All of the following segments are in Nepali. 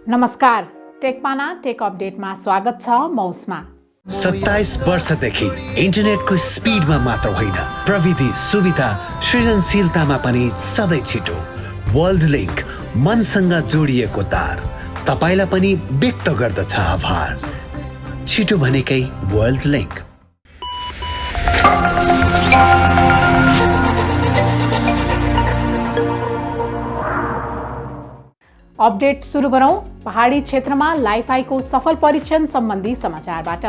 नमस्कार, टेकपाना टेक अपडेटमा स्वागत छ। मौसमा 27 वर्षदेखि इन्टरनेटको स्पिडमा मात्र होइन, प्रविधि सुविधा सृजनशीलतामा पनि सधैँ छिटो। वर्ल्ड लिङ्क, मनसँग जोडिएको तार तपाईलाई पनि व्यक्त गर्दछ आभार। छिटो भनेकै वर्ल्ड लिङ्क। अपडेट सुरु गरौँ। पहाडी क्षेत्रमा लाइफाईको सफल परीक्षण सम्बन्धी समाचारबाट।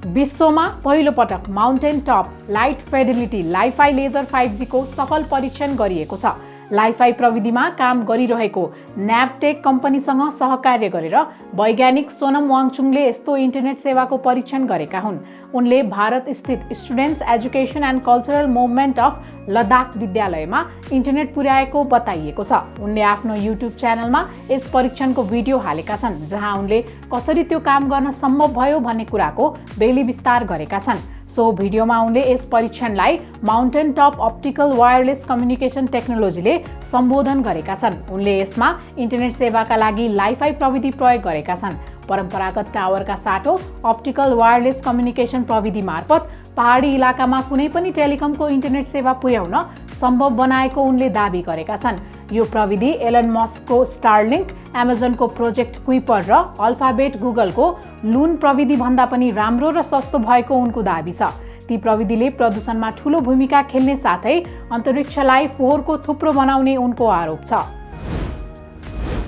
विश्वमा पहिलो पटक mountain top light fidelity LiFi laser 5G को सफल परीक्षण गरिएको छ। लाइफाई प्रविधिमा काम गरिरहेको न्याबटेक कम्पनीसँग सहकार्य गरेर वैज्ञानिक सोनम वाङचुङले यस्तो इन्टरनेट सेवाको परीक्षण गरेका हुन्। उनले भारत स्थित students education and cultural movement of Ladakh विद्यालयमा इन्टरनेट पुर्याएको बताइएको छ। उनले आफ्नो युट्युब च्यानलमा यस परीक्षणको भिडियो हालेका छन्, जहाँ उनले कसरी त्यो काम गर्न सम्भव भयो भन्ने कुराको बेली विस्तार गरेका छन्। सो भिडियोमा उनले यस परीक्षणलाई mountain top optical wireless communication टेक्नोलोजीले सम्बोधन गरेका छन्। उनले यसमा इन्टरनेट सेवाका लागि लाइफाई प्रविधि प्रयोग गरेका छन्। परम्परागत टावरका साटो अप्टिकल वायरलेस कम्युनिकेसन प्रविधि मार्फत पहाडी इलाकामा कुनै पनि टेलिकमको इन्टरनेट सेवा पुर्याउन सम्भव बनाएको उनले दाबी गरेका छन्। यो प्रविधि एलन मस्कको स्टारलिङ्क, एमाजोनको प्रोजेक्ट कुइपर र अल्फाबेट गुगलको लुन प्रविधि भन्दा पनि राम्रो र सस्तो भएको उनको दाबी छ। ती प्रविधिले प्रदूषणमा ठूलो भूमिका खेल्ने साथै अन्तरिक्षलाई फोहोरको थुप्रो बनाउने उनको आरोप छ।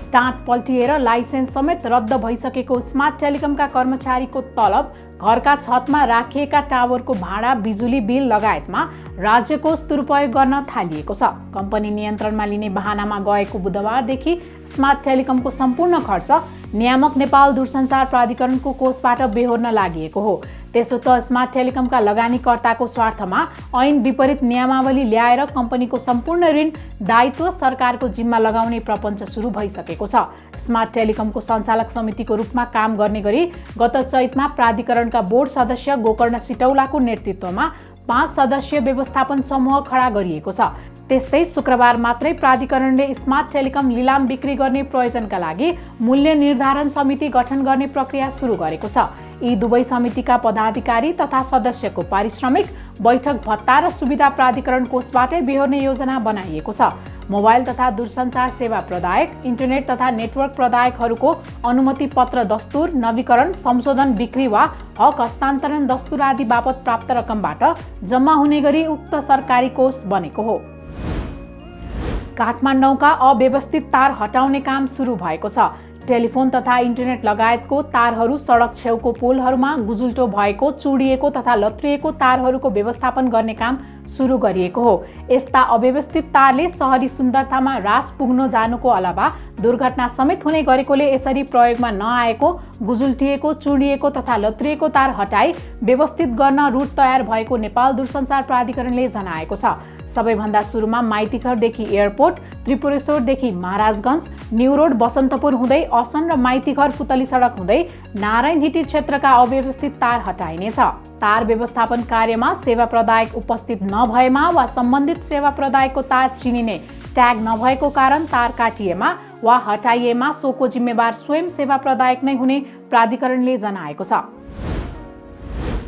टाँट पल्टिएर लाइसेन्स समेत रद्द भइसकेको स्मार्ट टेलिकमका कर्मचारीको तलब, घरका छतमा राखिएका टावरको भाडा, बिजुली बिल लगायतमा राज्यकोष दुरुपयोग गर्न थालिएको छ। कम्पनी नियन्त्रणमा लिने बहानामा गएको बुधबारदेखि स्मार्ट टेलिकमको सम्पूर्ण खर्च नियामक नेपाल दूरसञ्चार प्राधिकरणको कोषबाट बेहोर्न लागि हो। त्यसो त स्मार्ट टेलिकमका लगानीकर्ताको स्वार्थमा ऐन विपरीत नियमावली ल्याएर कम्पनीको सम्पूर्ण ऋण दायित्व सरकारको जिम्मा लगाउने प्रपञ्च सुरु भइसकेको छ। स्मार्ट टेलिकमको सञ्चालक समितिको रूपमा काम गर्ने गरी गत चैतमा प्राधिकरणका बोर्ड सदस्य गोकर्ण सिटौलाको नेतृत्वमा 5 सदस्यीय व्यवस्थापन समूह खडा गरिएको छ। त्यस्तै शुक्रबार मात्रै प्राधिकरणले स्मार्ट टेलिकम लिलाम बिक्री गर्ने प्रयोजनका लागि मूल्य निर्धारण समिति गठन गर्ने प्रक्रिया सुरु गरेको छ। यी दुवै समितिका पदाधिकारी तथा सदस्यको पारिश्रमिक, बैठक भत्ता र सुविधा प्राधिकरण कोषबाटै बेहोर्ने योजना बनाइएको छ। मोबाइल तथा दूरसञ्चार सेवा प्रदायक, इन्टरनेट तथा नेटवर्क प्रदायकहरूको अनुमति पत्र दस्तुर, नवीकरण, संशोधन, बिक्री वा हक हस्तान्तरण दस्तुर आदि बापत प्राप्त रकमबाट जम्मा हुने गरी उक्त सरकारी कोष बनेको हो। काठमाडौँका अव्यवस्थित तार हटाउने काम सुरु भएको छ। टेलिफोन तथा इन्टरनेट लगायतको तारहरू सडक छेउको पोलहरूमा गुजुल्टो भएको, चुडिएको तथा लत्रिएको तारहरूको व्यवस्थापन गर्ने काम सुरु गरिएको हो। यस्ता अव्यवस्थित तारले शहरी सुन्दरतामा ह्रास पुग्न जानुको अलावा दुर्घटना समेत हुने गरेकोले यसरी प्रयोगमा नआएको गुजुल्टिएको, चुडिएको तथा लत्रिएको तार हटाई व्यवस्थित गर्न रुट तयार भएको नेपाल दूरसञ्चार प्राधिकरणले जनाएको छ। सबैभन्दा सुरुमा माइतीघरदेखि एयरपोर्ट, त्रिपुरेश्वरदेखि महाराजगञ्ज, न्यू रोड बसन्तपुर हुँदै असन र माइतीघर पुतली सडक हुँदै नारायण हिटी क्षेत्रका अव्यवस्थित तार हटाइनेछ। तार व्यवस्थापन कार्यमा सेवा प्रदायक उपस्थित नभएमा वा सम्बन्धित सेवा प्रदायकको तार चिनिने ट्याग नभएको कारण तार काटिएमा वा हटाइएमा सोको जिम्मेवार स्वयं सेवा प्रदायक नै हुने प्राधिकरणले जनाएको छ।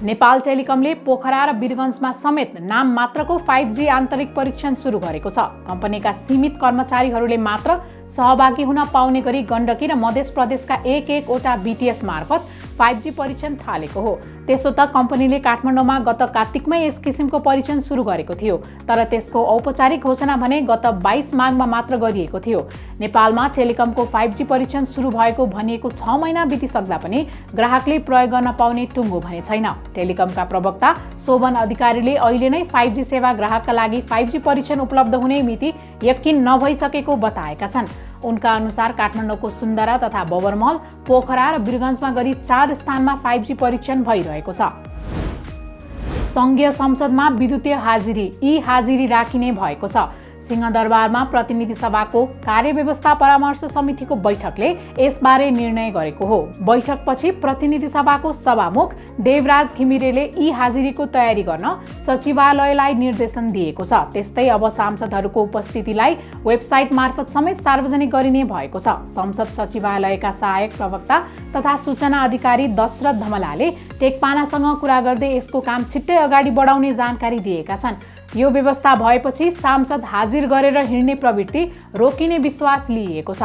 नेपाल टेलिकमले पोखरा र वीरगञ्जमा समेत नाम मात्रको 5G आन्तरिक परीक्षण सुरु गरेको छ। कम्पनीका सीमित कर्मचारीहरूले मात्र सहभागी हुन पाउने गरी गण्डकी र मध्य प्रदेशका एक-एकवटा BTS मार्फत 5G परीक्षण थालेको हो। त्यसो त कम्पनीले काठमाडौँमा गत कार्तिकमै यस किसिमको परीक्षण सुरु गरेको थियो, तर त्यसको औपचारिक घोषणा भने गत 22 माघमा मात्र गरिएको थियो। नेपालमा टेलिकमको 5G परीक्षण सुरु भएको भनिएको 6 महिना बितिसक्दा पनि ग्राहकले प्रयोग गर्न पाउने टुङ्गो भने छैन। टेलिकमका प्रवक्ता शोभन अधिकारीले अहिले नै 5G सेवा ग्राहकका लागि 5G परीक्षण उपलब्ध हुने मिति यकिन नभइसकेको बताएका छन्। उनका अनुसार काठमाडौँको सुन्दरा तथा बबरमहल, पोखरा र वीरगञ्जमा गरी 4 स्थानमा 5G परीक्षण भइरहेको छ। सङ्घीय संसदमा विद्युतीय हाजिरी, ई हाजिरी राखिने भएको छ। सिंहदरबारमा प्रतिनिधि सभाको कार्यव्यवस्था परामर्श समितिको बैठकले यसबारे निर्णय गरेको हो। बैठकपछि प्रतिनिधि सभाको सभामुख देवराज घिमिरेले ई-हाजिरीको तयारी गर्न सचिवालयलाई निर्देशन दिएको छ। त्यस्तै अब सांसदहरूको उपस्थितिलाई वेबसाइट मार्फत समेत सार्वजनिक गरिने भएको छ। संसद सचिवालयका सहायक प्रवक्ता तथा सूचना अधिकारी दशरथ धमलाले टेकपानासँग कुरा गर्दै यसको काम छिट्टै अगाडि बढाउने जानकारी दिएका छन्। यो व्यवस्था भएपछि सांसद हाजिर गरेर हिँड्ने प्रवृत्ति रोकिने विश्वास लिइएको छ।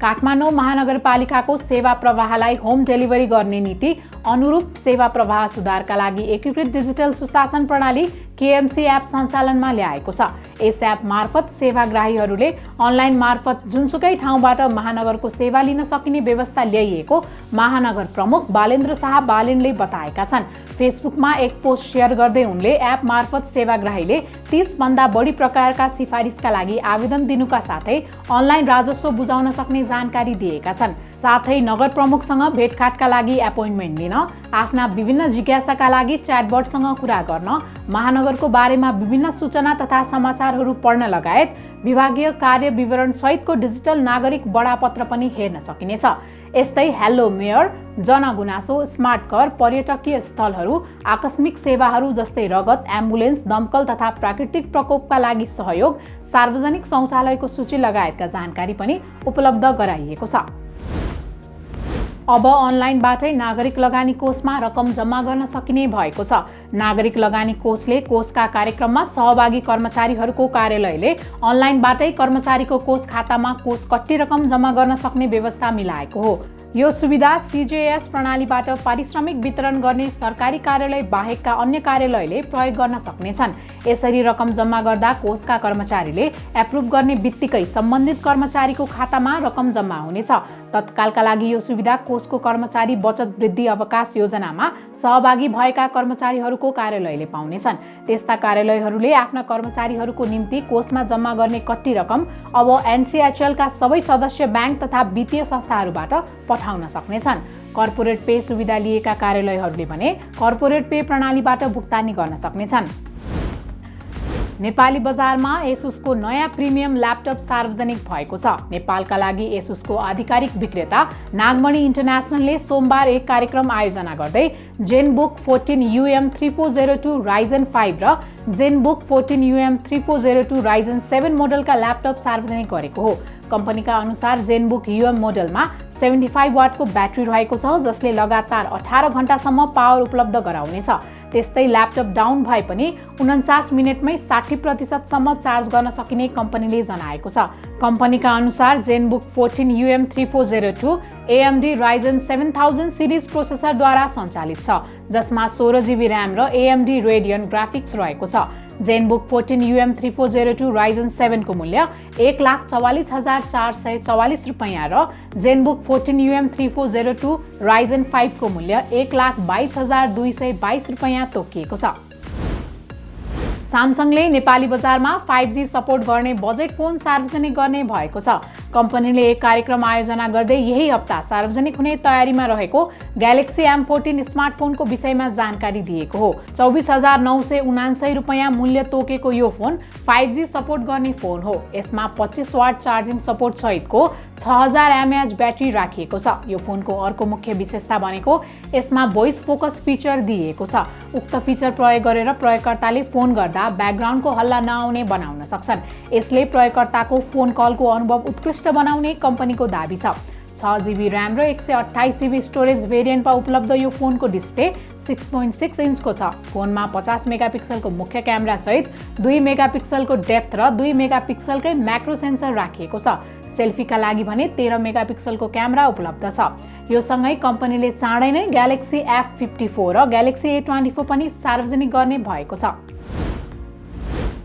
काठमाडौँ महानगरपालिकाको सेवा प्रवाहलाई होम डेलिभरी गर्ने नीति अनुरूप सेवा प्रवाह सुधारका लागि एकीकृत डिजिटल सुशासन प्रणाली केएमसी एप सञ्चालनमा ल्याएको छ। यस एप मार्फत सेवाग्राहीहरूले अनलाइन मार्फत जुनसुकै ठाउँबाट महानगरको सेवा लिन सकिने व्यवस्था ल्याइएको महानगर प्रमुख बालेन्द्र शाह बालेनले बताएका छन्। फेसबुकमा एक पोस्ट सेयर गर्दै उनले एप मार्फत सेवाग्राहीले 30 भन्दा बढी प्रकारका सिफारिसका लागि आवेदन दिनुका साथै अनलाइन राजस्व बुझाउन सक्ने जानकारी दिएका छन्। साथै नगर प्रमुखसँग भेटघाटका लागि एपोइन्टमेन्ट लिन, आफ्ना विभिन्न जिज्ञासाका लागि च्याटबटसँग कुरा गर्न, महानगरको बारेमा विभिन्न सूचना तथा समाचारहरू पढ्न लगायत विभागीय कार्य विवरण सहितको डिजिटल नागरिक बडापत्र पनि हेर्न सकिनेछ। यस्तै हेलो मेयर, जनगुनासो, स्मार्ट कर, पर्यटकीय स्थलहरू, आकस्मिक सेवाहरू जस्तै रगत, एम्बुलेन्स, दमकल तथा प्राकृतिक प्रकोपका लागि सहयोग, सार्वजनिक शौचालयको सूची लगायतका जानकारी पनि उपलब्ध गराइएको छ। अब अनलाइनबाटै नागरिक लगानी कोषमा रकम जम्मा गर्न सकिने भएको छ। नागरिक लगानी कोषले कोषका कार्यक्रममा सहभागी कर्मचारीहरूको कार्यालयले अनलाइनबाटै कर्मचारीको कोष खातामा कोष कट्टी रकम जम्मा गर्न सक्ने व्यवस्था मिलाएको हो। यो सुविधा सीजेएस प्रणालीबाट पारिश्रमिक वितरण गर्ने सरकारी कार्यालय बाहेकका अन्य कार्यालयले प्रयोग गर्न सक्नेछन्। यसरी रकम जम्मा गर्दा कोषका कर्मचारीले एप्रुभ गर्ने बित्तिकै सम्बन्धित कर्मचारीको खातामा रकम जम्मा हुनेछ। तत्कालका लागि यो सुविधा कोषको कर्मचारी बचत वृद्धि अवकाश योजनामा सहभागी भएका कर्मचारीहरूको कार्यालयले पाउनेछन्। त्यस्ता कार्यालयहरूले आफ्ना कर्मचारीहरूको निम्ति कोषमा जम्मा गर्ने कट्टी रकम अब एनसीएचएलका सबै सदस्य ब्याङ्क तथा वित्तीय संस्थाहरूबाट पठाउन सक्नेछन्। कर्पोरेट पे सुविधा लिएका कार्यालयहरूले भने कर्पोरेट पे प्रणालीबाट भुक्तानी गर्न सक्नेछन्। नेपाली बजारमा एसुसको नयाँ प्रिमियम ल्यापटप सार्वजनिक भएको छ। नेपालका लागि एसुसको आधिकारिक विक्रेता नागमणि इन्टरनेसनलले सोमबार एक कार्यक्रम आयोजना गर्दै जेनबुक 14 UM3402 राइजन 5 र जेनबुक 14 UM3402 राइजन 7 मोडलका ल्यापटप सार्वजनिक गरेको हो। कम्पनीका अनुसार जेनबुक UM मोडलमा 75 वाटको ब्याट्री रहेको छ, जसले लगातार 18 घण्टासम्म पावर उपलब्ध गराउनेछ। त्यस्तै ल्यापटप डाउन भए पनि 49 मिनेटमै 60% सम्म चार्ज गर्न सकिने कम्पनीले जनाएको छ। कम्पनीका अनुसार Zenbook 14 UM3402 AMD Ryzen 7000 series प्रोसेसरद्वारा सञ्चालित छ, जसमा 16 GB र्याम र AMD रेडियन ग्राफिक्स रहेको छ। जेनबुक 14 UM3402 राइजन 7 को मूल्य 1,44,444 रुपैयाँ र जेनबुक 14 UM3402 राइजन 5 को मूल्य 1,22,222 रुपैयाँ तोकिएको छ। सामसङले नेपाली बजारमा 5G सपोर्ट गर्ने बजेट फोन सार्वजनिक गर्ने भएको छ। कम्पनीले एक कार्यक्रम आयोजना गर्दै यही हप्ता सार्वजनिक हुने तयारीमा रहेको ग्यालेक्सी M14 स्मार्टफोनको विषयमा जानकारी दिएको हो। 24,979 रुपैयाँ मूल्य तोकेको यो फोन 5G सपोर्ट गर्ने फोन हो। यसमा 25 वाट चार्जिङ सपोर्ट सहितको 6000 mAh ब्याट्री राखिएको छ। यो फोनको अर्को मुख्य विशेषता भनेको यसमा भोइस फोकस फिचर दिइएको छ। उक्त फिचर प्रयोग गरेर प्रयोगकर्ताले फोन गर्दा ब्याकग्राउन्डको हल्ला नआउने बनाउन सक्छन्। यसले प्रयोगकर्ताको फोन कलको अनुभव उत्कृष्ट बनाउने कम्पनीको दाबी छ। 6 GB र्याम र 128 GB स्टोरेज भेरिएन्टमा उपलब्ध यो फोनको डिस्प्ले 6.6 इन्चको छ। फोनमा 50 मेगापिक्सलको मुख्य क्यामेरा सहित 2 मेगापिक्सलको डेप्थ र 2 मेगापिक्सलकै म्याक्रो सेन्सर राखिएको छ। सेल्फीका लागि भने 13 मेगापिक्सलको क्यामेरा उपलब्ध छ। यो सँगै कम्पनीले चाँडै नै ग्यालेक्सी F54 र ग्यालेक्सी A24 पनि सार्वजनिक गर्ने भएको छ।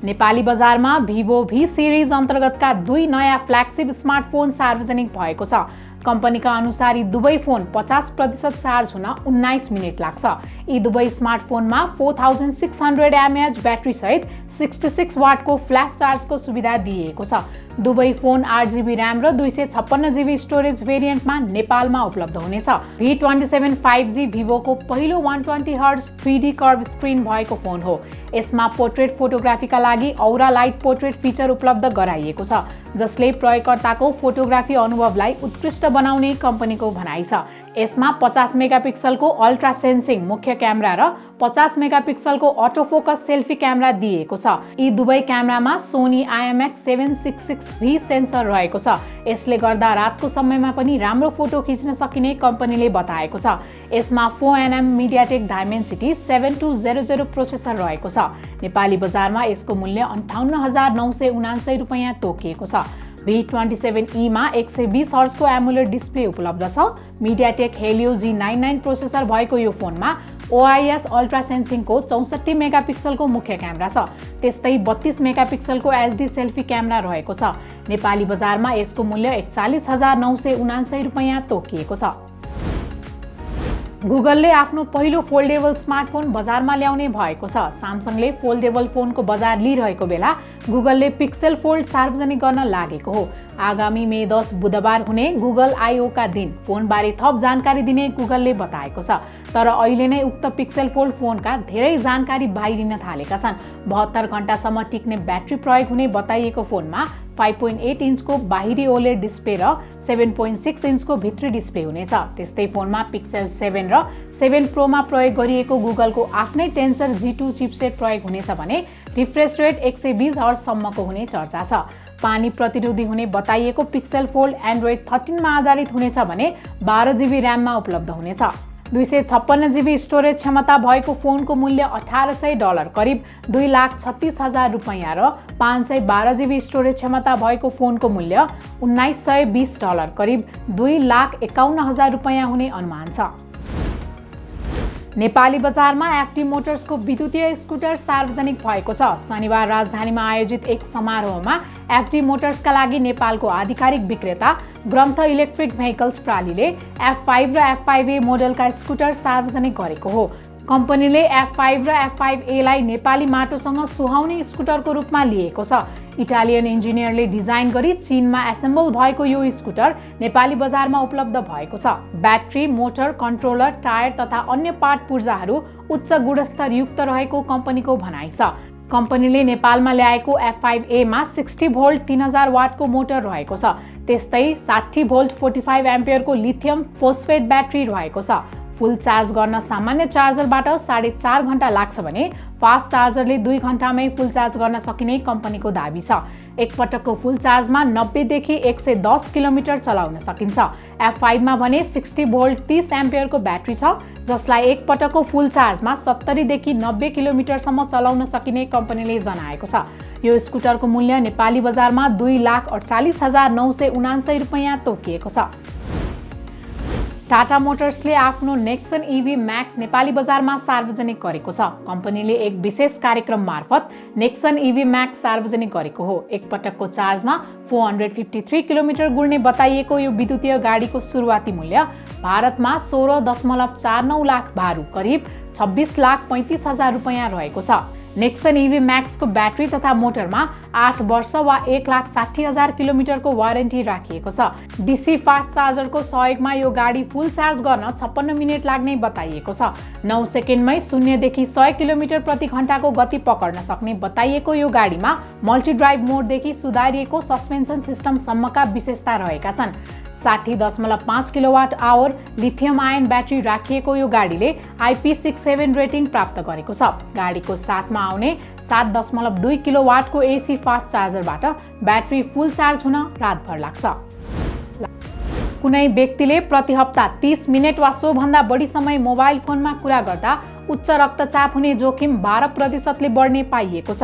नेपाली बजारमा भिभो भी सिरिज अन्तर्गतका 2 नयाँ फ्ल्यागशिप स्मार्टफोन सार्वजनिक भएको छ। कम्पनीका अनुसार यी दुवै फोन 50% चार्ज हुन 19 मिनेट लाग्छ। यी दुवै स्मार्टफोनमा 4600 mAh ब्याट्री सहित 66 वाटको फ्ल्यास चार्जको सुविधा दिइएको छ। दुवै फोन 8GB र्याम र 256GB स्टोरेज भेरिएन्टमा नेपालमा उपलब्ध हुनेछ। V27 5G भिभोको पहिलो 120Hz 3D कर्भ स्क्रिन भएको फोन हो। यसमा पोर्ट्रेट फोटोग्राफीका लागि औरा लाइट पोर्ट्रेट फिचर उपलब्ध गराइएको छ, जसले प्रयोगकर्ताको फोटोग्राफी अनुभवलाई उत्कृष्ट बनाउने कम्पनीको भनाइ छ। यसमा 50 मेगापिक्सलको अल्ट्रा सेन्सिङ मुख्य क्यामेरा र 50 मेगापिक्सलको अटो फोकस सेल्फी क्यामेरा दिएको छ। यी दुवै क्यामेरामा सोनी IMX766V सेन्सर रहेको छ। यसले गर्दा रातको समयमा पनि राम्रो फोटो खिच्न सकिने कम्पनीले बताएको छ। यसमा 4nm MediaTek Dimensity 7200 प्रोसेसर रहेको छ। नेपाली बजारमा यसको मूल्य 58,979 रुपैयाँ तोकिएको छ। V27e मा 120 हर्जको एमुलेट डिस्प्ले उपलब्ध छ। MediaTek Helio G99 प्रोसेसर भएको यो फोनमा OIS अल्ट्रा सेन्सिङको 64 मेगापिक्सलको मुख्य क्यामेरा छ। त्यस्तै 32 मेगापिक्सलको HD सेल्फी क्यामेरा रहेको छ। नेपाली बजारमा यसको मूल्य 41,979 रुपैयाँ तोकिएको छ। गुगलले आफ्नो पहिलो फोल्डेबल स्मार्टफोन बजारमा ल्याउने भएको छ। सामसङले फोल्डेबल फोनको बजार लिइरहेको बेला गुगलले पिक्सेल फोल्ड सार्वजनिक गर्न लागेको हो। आगामी मे 10 बुधबार हुने गुगल I/O का दिन फोनबारे थप जानकारी दिने गुगलले बताएको छ। तर अहिले नै उक्त पिक्सेल फोल्ड फोनका धेरै जानकारी बाहिरिन थालेका छन्। 72 घण्टासम्म टिक्ने ब्याट्री प्रयोग हुने बताइएको फोनमा 5.8 इन्चको बाहिरी OLED डिस्प्ले र 7.6 इन्चको भित्री डिस्प्ले हुनेछ। त्यस्तै फोनमा पिक्सेल 7 र 7 प्रोमा प्रयोग गरिएको गुगलको आफ्नै टेन्सर G2 चिपसेट प्रयोग हुनेछ भने रिफ्रेश रेट 120 हर्ज सम्मको हुने चर्चा छ। पानी प्रतिरोधी हुने बताइएको पिक्सेल फोल्ड एन्ड्रोइड 13 मा आधारित हुनेछ भने 12GB र्याममा उपलब्ध हुनेछ। 256GB स्टोरेज क्षमता भएको फोनको मूल्य $1,800 करिब 2,36,000 रुपैयाँ र 512GB स्टोरेज क्षमता भएको फोनको मूल्य $1,920 करिब 2,51,000 रुपैयाँ हुने अनुमान छ। नेपाली बजारमा FT मोटर्सको विद्युतीय स्कुटर सार्वजनिक भएको छ। शनिबार राजधानीमा आयोजित एक समारोहमा FT मोटर्सका लागि नेपालको आधिकारिक विक्रेता ग्रन्थ इलेक्ट्रिक भेहिकल्स प्रालीले F5 र F5A मोडलका स्कुटर सार्वजनिक गरेको हो। कम्पनीले F5 र F5A लाई नेपाली माटोसँग सुहाउने स्कुटरको रूपमा लिएको छ। इटालियन इन्जिनियरले डिजाइन गरी चीनमा एसेम्बल भएको यो स्कुटर नेपाली बजारमा उपलब्ध भएको छ। ब्याट्री, मोटर, कन्ट्रोलर, टायर तथा अन्य पार्ट पुर्जाहरू उच्च गुणस्तर युक्त रहेको कम्पनीको भनाइ छ। कम्पनीले नेपालमा ल्याएको F5A मा 60 भोल्ट 3000 वाटको मोटर रहेको छ। त्यस्तै 60 भोल्ट 45 एम्पियरको लिथियम फोस्फेट ब्याट्री रहेको छ। फुल चार्ज गर्न सामान्य चार्जरबाट 4.5 घण्टा लाग्छ भने फास्ट चार्जरले 2 घण्टामै फुल चार्ज गर्न सकिने कम्पनीको दाबी छ। एक पटकको फुल चार्जमा 90 देखि 110 किलोमिटर चलाउन सकिन्छ। F5 मा भने 60 भोल्ट 30 एम्पियरको ब्याट्री छ, जसलाई एक पटकको फुल चार्जमा 70 देखि 90 किलोमिटरसम्म चलाउन सकिने कम्पनीले जनाएको छ। यो स्कुटरको मूल्य नेपाली बजारमा 2,48,979 रुपैयाँ तोकिएको छ। टाटा मोटर्सले आफ्नो नेक्सन EV म्याक्स नेपाली बजारमा सार्वजनिक गरेको छ। कम्पनीले एक विशेष कार्यक्रम मार्फत नेक्सन EV म्याक्स सार्वजनिक गरेको हो। एक पटकको चार्जमा 453 किलोमिटर गुड्ने बताइएको यो विद्युतीय गाडीको सुरुवाती मूल्य भारतमा 16.49 लाख भारु करिब 26,35,000 रुपैयाँ रहेको छ। नेक्सन EV म्याक्सको ब्याट्री तथा मोटरमा 8 वर्ष वा 1,60,000 किलोमिटरको वारेन्टी राखिएको छ। DC फास्ट चार्जरको सहयोगमा यो गाडी फुल चार्ज गर्न 56 मिनेट लाग्ने बताइएको छ। 9 सेकेन्डमै 0 देखि 100 किलोमिटर प्रति घण्टाको गति पकड्न सक्ने बताइएको यो गाडीमा मल्टी ड्राइभ मोडदेखि सुधारिएको सस्पेन्सन सिस्टमसम्मका विशेषता रहेका छन्। 60.5 kilowatt hour lithium ion battery राखिएको यो गाडीले IP67 रेटिङ प्राप्त गरेको छ। गाडीको साथमा आउने 7.2 किलोवाटको AC फास्ट चार्जरबाट ब्याट्री फुल चार्ज हुन रातभर लाग्छ। कुनै व्यक्तिले प्रति हप्ता 30 मिनेट वा सोभन्दा बढी समय मोबाइल फोनमा कुरा गर्दा उच्च रक्तचाप हुने जोखिम 12% बढ्ने पाइएको छ।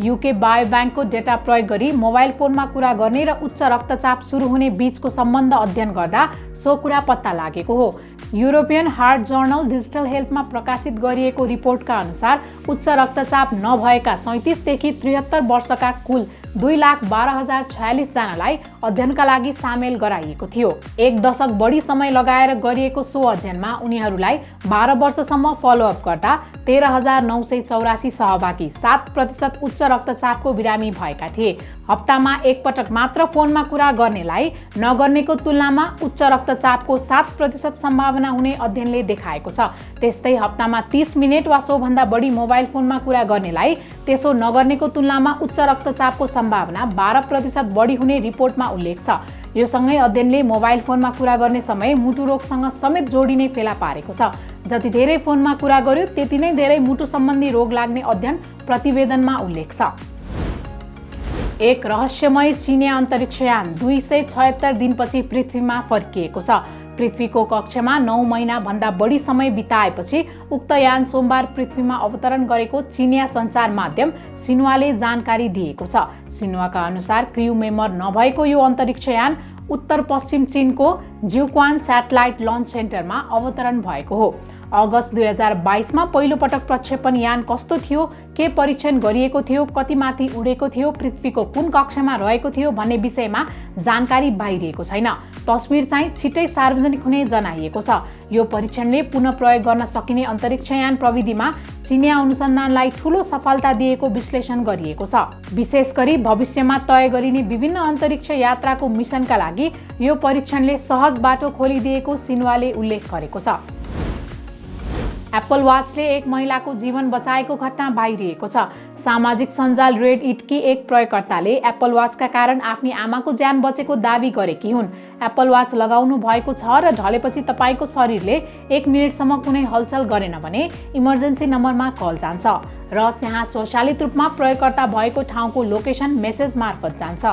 UK बायोब्याङ्कको डेटा प्रयोग गरी मोबाइल फोनमा कुरा गर्ने र उच्च रक्तचाप सुरु हुने बीचको सम्बन्ध अध्ययन गर्दा सो कुरा पत्ता लागेको हो। युरोपियन हार्ट जर्नल डिजिटल हेल्थमा प्रकाशित गरिएको रिपोर्टका अनुसार उच्च रक्तचाप नभएका 37 देखि 73 वर्षका कुल 2,12,046 जनालाई अध्ययनका लागि सामेल गराइएको थियो। 1 दशक बढी समय लगाएर गरिएको सो अध्ययनमा उनीहरूलाई 12 वर्षसम्म फलोअप गर्दा 13,984 सहभागी 7% उच्च रक्तचापको बिरामी भएका थिए। हप्तामा एक पटक मात्र फोनमा कुरा गर्नेलाई नगर्नेको तुलनामा उच्च रक्तचापको 7% सम्भावना हुने अध्ययनले देखाएको छ। त्यस्तै हप्तामा 30 मिनेट वा सोभन्दा बढी मोबाइल फोनमा कुरा गर्नेलाई त्यसो नगर्नेको तुलनामा उच्च रक्तचापको सम्भावना 12% बढी हुने रिपोर्टमा उल्लेख छ। यो सँगै अध्ययनले मोबाइल फोनमा कुरा गर्ने समय मुटु रोगसँग समेत जोडिने फेला पारेको छ। जति धेरै फोनमा कुरा गर्यो त्यति नै धेरै मुटु सम्बन्धी रोग लाग्ने अध्ययन प्रतिवेदनमा उल्लेख छ। एक रहस्यमय चिनिया अन्तरिक्षयान 276 दिनपछि पृथ्वीमा फर्किएको छ। पृथ्वीको कक्षमा 9 महिना भन्दा बढी समय बिताएपछि उक्त यान सोमबार पृथ्वीमा अवतरण गरेको चिनिया सञ्चार माध्यम सिन्हुवाले जानकारी दिएको छ। सिन्हुवाका अनुसार क्र्यू मेम्बर नभएको यो अन्तरिक्षयान उत्तर पश्चिम चीनको जिउक्वान स्याटेलाइट लन्च सेन्टरमा अवतरण भएको हो। अगस्त 2022मा पहिलो पटक प्रक्षेपण यान कस्तो थियो, के परीक्षण गरिएको थियो, कति माथि उडेको थियो, पृथ्वीको कुन कक्षमा रहेको थियो भन्ने विषयमा जानकारी बाहिरिएको छैन। तस्बिर चाहिँ छिट्टै सार्वजनिक हुने जनाइएको छ। यो परीक्षणले पुनः प्रयोग गर्न सकिने अन्तरिक्षयान प्रविधिमा चिनिया अनुसन्धानलाई ठूलो सफलता दिएको विश्लेषण गरिएको छ। विशेष गरी भविष्यमा तय गरिने विभिन्न अन्तरिक्ष यात्राको मिसनका लागि यो परीक्षणले सहज बाटो खोलिदिएको सिन्हुवाले उल्लेख गरेको छ। एप्पल वाचले एक महिलाको जीवन बचाएको घटना बाहिरिएको छ। सामाजिक सञ्जाल रेडिटकी एक प्रयोगकर्ताले एप्पल वाचका कारण आफ्नी आमाको ज्यान बचेको दावी गरेकी हुन्। एप्पल वाच लगाउनु भएको छ र ढलेपछि तपाईँको शरीरले 1 मिनेटसम्म कुनै हलचल गरेन भने इमर्जेन्सी नम्बरमा कल जान्छ र त्यहाँ स्वचालित रूपमा प्रयोगकर्ता भएको ठाउँको लोकेसन मेसेज मार्फत जान्छ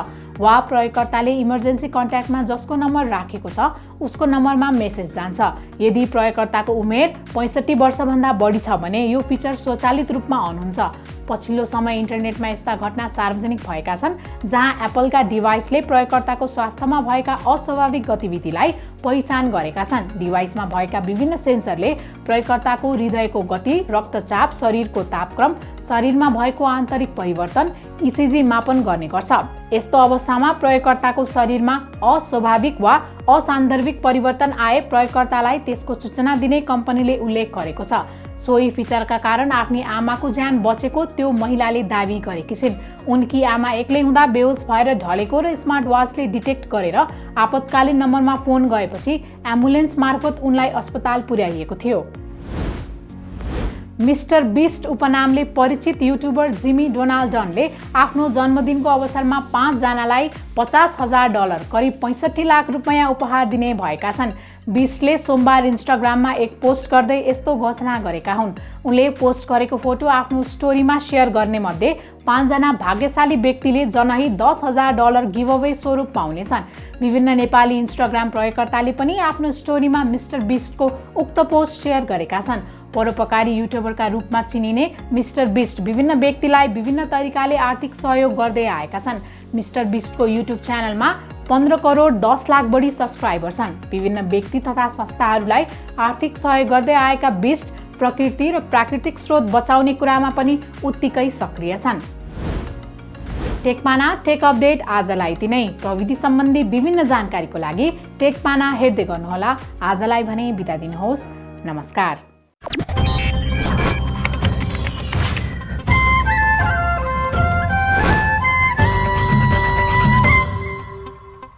वा प्रयोगकर्ताले इमर्जेन्सी कन्ट्याक्टमा जसको नम्बर राखेको छ उसको नम्बरमा मेसेज जान्छ। यदि प्रयोगकर्ताको उमेर 65 वर्षभन्दा बढी छ भने यो फिचर स्वचालित रूपमा अन हुन्छ। पछिल्लो समय इन्टरनेटमा यस्ता घटना सार्वजनिक भएका छन् जहाँ एप्पलका डिभाइसले प्रयोगकर्ताको स्वास्थ्यमा भएका अस्वाभाविक गतिविधिलाई पहिचान गरेका छन्। डिभाइसमा भएका विभिन्न सेन्सरले प्रयोगकर्ताको हृदयको गति, रक्तचाप, शरीरको तापक्रम, शरीरमा भएको आन्तरिक परिवर्तन, इसिजी मापन गर्ने गर्छ। यस्तो अवस्थामा प्रयोगकर्ताको शरीरमा अस्वाभाविक वा असान्दर्भिक परिवर्तन आए प्रयोगकर्तालाई त्यसको सूचना दिने कम्पनीले उल्लेख गरेको छ। सोही फिचरका कारण आफ्नी आमाको ज्यान बचेको त्यो महिलाले दावी गरेकी छिन्। उनकी आमा एक्लै हुँदा बेहोस भएर ढलेको र स्मार्ट वाचले डिटेक्ट गरेर आपतकालीन नम्बरमा फोन गएपछि एम्बुलेन्स मार्फत उनलाई अस्पताल पुर्याइएको थियो। मिस्टर बीस्ट उपनामले परिचित युट्युबर जिमी डोनाल्डनले आफ्नो जन्मदिनको अवसरमा 5 जनालाई $50,000 करिब 65 लाख रुपैयाँ उपहार दिने भएका छन्। बीस्टले सोमबार इन्स्टाग्राममा एक पोस्ट गर्दै यस्तो घोषणा गरेका हुन्। उनले पोस्ट गरेको फोटो आफ्नो स्टोरीमा शेयर गर्ने मध्ये 5 जना भाग्यशाली व्यक्तिले जनही $10,000 गिभअवे स्वरूप पाउनेछन्। विभिन्न नेपाली इन्स्टाग्राम प्रयोगकर्ताले पनि आफ्नो स्टोरीमा मिस्टर बीस्टको उक्त पोस्ट शेयर गरेका छन्। परोपकारी युट्युबरका रूपमा चिनिने मिस्टर बीस्ट विभिन्न व्यक्तिलाई विभिन्न तरिकाले आर्थिक सहयोग गर्दै आएका छन्। मिस्टर बीस्टको युट्युब च्यानलमा 15 करोड 10 लाख बढी सब्सक्राइबर छन्। विभिन्न व्यक्ति तथा संस्थाहरूलाई आर्थिक सहयोग गर्दै आएका बीस्ट प्रकृति र प्राकृतिक स्रोत बचाउने कुरामा पनि उत्तिकै सक्रिय छन्। टेकपाना टेक अपडेट आजलाई यति नै। प्रविधि सम्बन्धी विभिन्न जानकारीको लागि टेकपाना हेर्दै गर्नुहोला। आजलाई भने बिदा दिनुहोस्। नमस्कार।